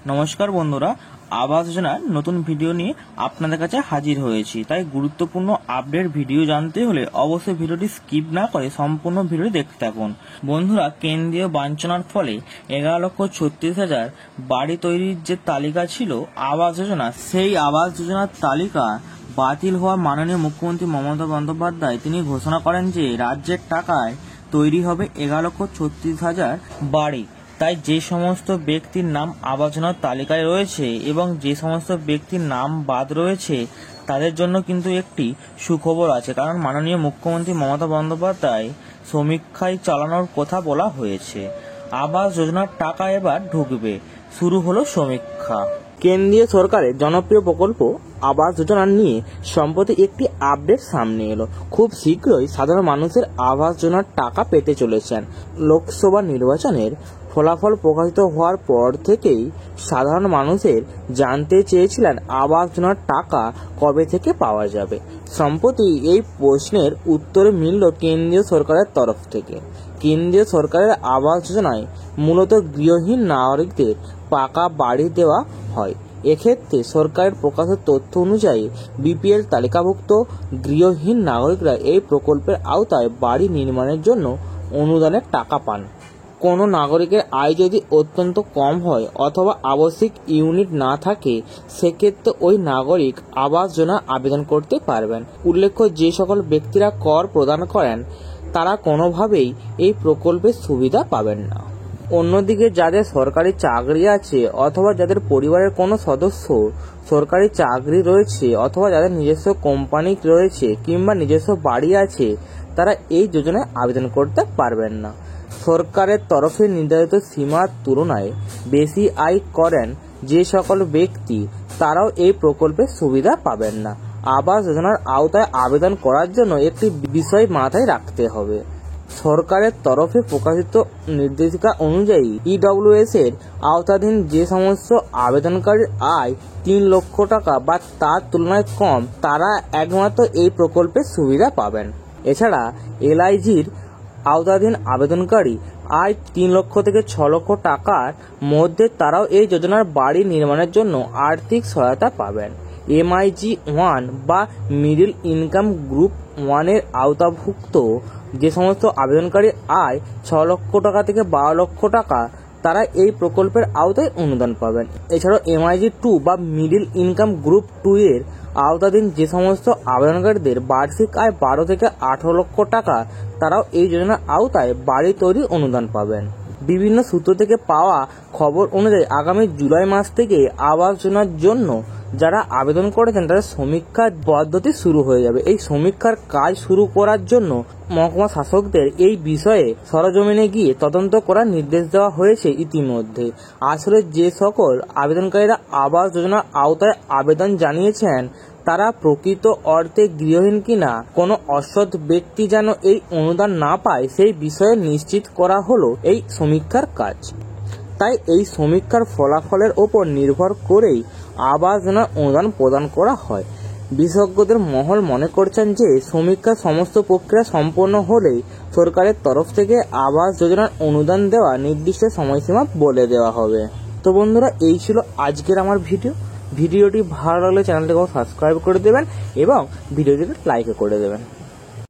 নমস্কার বন্ধুরা, আবাস যোজনার নতুন ভিডিও নিয়ে আপনাদের কাছে হাজির হয়েছি। তাই গুরুত্বপূর্ণ আপডেট ভিডিও জানতে হলে অবশ্যই ভিডিওটি স্কিপ না করে সম্পূর্ণ ভিডিও দেখতে থাকুন। বন্ধুরা, কেন্দ্রীয় বাঞ্ছনার ফলে 11,36,000 বাড়ি তৈরির যে তালিকা ছিল আবাস যোজনা, সেই আবাস যোজনার তালিকা বাতিল হওয়া মাননীয় মুখ্যমন্ত্রী মমতা বন্দ্যোপাধ্যায় তিনি ঘোষণা করেন যে রাজ্যের টাকায় তৈরি হবে 11,36,000 বাড়ি। তাই যে সমস্ত ব্যক্তির নাম আবাস যোজনার তালিকায় রয়েছে এবং যে সমস্ত ব্যক্তির নাম বাদ রয়েছে তাদের জন্য কিন্তু একটি সুখবর আছে, কারণ মাননীয় মুখ্যমন্ত্রী মমতা বন্দ্যোপাধ্যায় সমীক্ষায় চালানোর কথা বলা হয়েছে। আবাস যোজনার টাকা এবার ঢুকবে, শুরু হলো সমীক্ষা। কেন্দ্রীয় সরকারের জনপ্রিয় প্রকল্প আবাস যোজনা নিয়ে সম্প্রতি একটি আপডেট সামনে এলো। খুব শীঘ্রই সাধারণ মানুষের আবাস যোজনার টাকা পেতে চলেছেন। লোকসভা নির্বাচনের ফলাফল প্রকাশিত হওয়ার পর থেকেই সাধারণ মানুষের জানতে চেয়েছিলেন আবাস যোজনার টাকা কবে থেকে পাওয়া যাবে। সম্প্রতি এই প্রশ্নের উত্তর মিলল কেন্দ্রীয় সরকারের তরফ থেকে। কেন্দ্রীয় সরকারের আবাস যোজনায় মূলত গৃহহীন নাগরিকদের পাকা বাড়ি দেওয়া হয়। এক্ষেত্রে সরকারের প্রকাশিত তথ্য অনুযায়ী বিপিএল তালিকাভুক্ত গৃহহীন নাগরিকরা এই প্রকল্পের আওতায় বাড়ি নির্মাণের জন্য অনুদানের টাকা পান। কোনো নাগরিকের আয় যদি অত্যন্ত কম হয় অথবা আবাসিক ইউনিট না থাকে, সেক্ষেত্রে ওই নাগরিক আবাস যোজনা আবেদন করতে পারবেন। উল্লেখ্য, যে সকল ব্যক্তিরা কর প্রদান করেন তারা কোনোভাবেই এই প্রকল্পের সুবিধা পাবেন না। অন্যদিকে যাদের সরকারি চাকরি আছে অথবা যাদের পরিবারের কোনো সদস্য সরকারি চাকরি রয়েছে অথবা যাদের নিজস্ব কোম্পানি রয়েছে কিংবা নিজস্ব বাড়ি আছে, তারা এই যোজনায় আবেদন করতে পারবেন না। সরকারের তরফে নির্ধারিত সীমার তুলনায় বেশি আয় করেন যে সকল ব্যক্তি, তারাও এই প্রকল্পের সুবিধা পাবেন না। আবাস যোজনার আওতায় আবেদন করার জন্য একটি বিষয় মাথায় রাখতে হবে। সরকারের তরফে প্রকাশিত নির্দেশিকা অনুযায়ী ইডব্লিউএস এর আওতাধীন যে সমস্ত আবেদনকারীর আয় 3 লক্ষ টাকা বা তার তুলনায় কম, তারা একমাত্র এই প্রকল্পের সুবিধা পাবেন। এছাড়া এলআইজির আওতাধীন আবেদনকারী আয় 3 লক্ষ থেকে 6 লক্ষ টাকার মধ্যে, তারাও এই যোজনার বাড়ি নির্মাণের জন্য আর্থিক সহায়তা পাবেন। MIG 1 বা মিডল ইনকাম গ্রুপ 1 এর আওতাভুক্ত যে সমস্ত আবেদনকারীর আয় 6 লক্ষ টাকা থেকে 12 লক্ষ টাকা, তারা এই প্রকল্পের আওতায় অনুদান পাবেন। এছাড়াও MIG 2 বা মিডল ইনকাম গ্রুপ 2 এর আওতাধীন যে সমস্ত আবেদনকারীদের বার্ষিক আয় 12 থেকে 18 লক্ষ টাকা, তারাও এই যোজনার আওতায় বাড়ি তৈরি অনুদান পাবেন। বিভিন্ন সূত্র থেকে পাওয়া খবর অনুযায়ী আগামী জুলাই মাস থেকে আবাস যোজনার জন্য যারা আবেদন করেছেন তাদের সমীক্ষার পদ্ধতি শুরু হয়ে যাবে। এই সমীক্ষার কাজ শুরু করার জন্য মহকুমা শাসকদের এই বিষয়ে সরজমিনে গিয়ে তদন্ত করার নির্দেশ দেওয়া হয়েছে ইতিমধ্যে। আসলে যে সকল আবেদনকারীরা আবাস যোজনার আওতায় আবেদন জানিয়েছেন তারা প্রকৃত অর্থে গৃহহীন কিনা, কোনো অসৎ ব্যক্তি যেন এই অনুদান না পায়, সেই বিষয়ে নিশ্চিত করা হলো এই সমীক্ষার কাজ। তাই এই সমীক্ষার ফলাফলের ওপর নির্ভর করেই আবাস যোজনার অনুদান প্রদান করা হয়। বিশেষজ্ঞদের মহল মনে করছেন যে সমীক্ষার সমস্ত প্রক্রিয়া সম্পন্ন হলেই সরকারের তরফ থেকে আবাস যোজনার অনুদান দেওয়া নির্দিষ্ট সময়সীমা বলে দেওয়া হবে। তো বন্ধুরা, এই ছিল আজকের আমার ভিডিওটি ভালো লাগলে চ্যানেলটিকে সাবস্ক্রাইব করে দেবেন এবং ভিডিওটিকে লাইক করে দেবেন।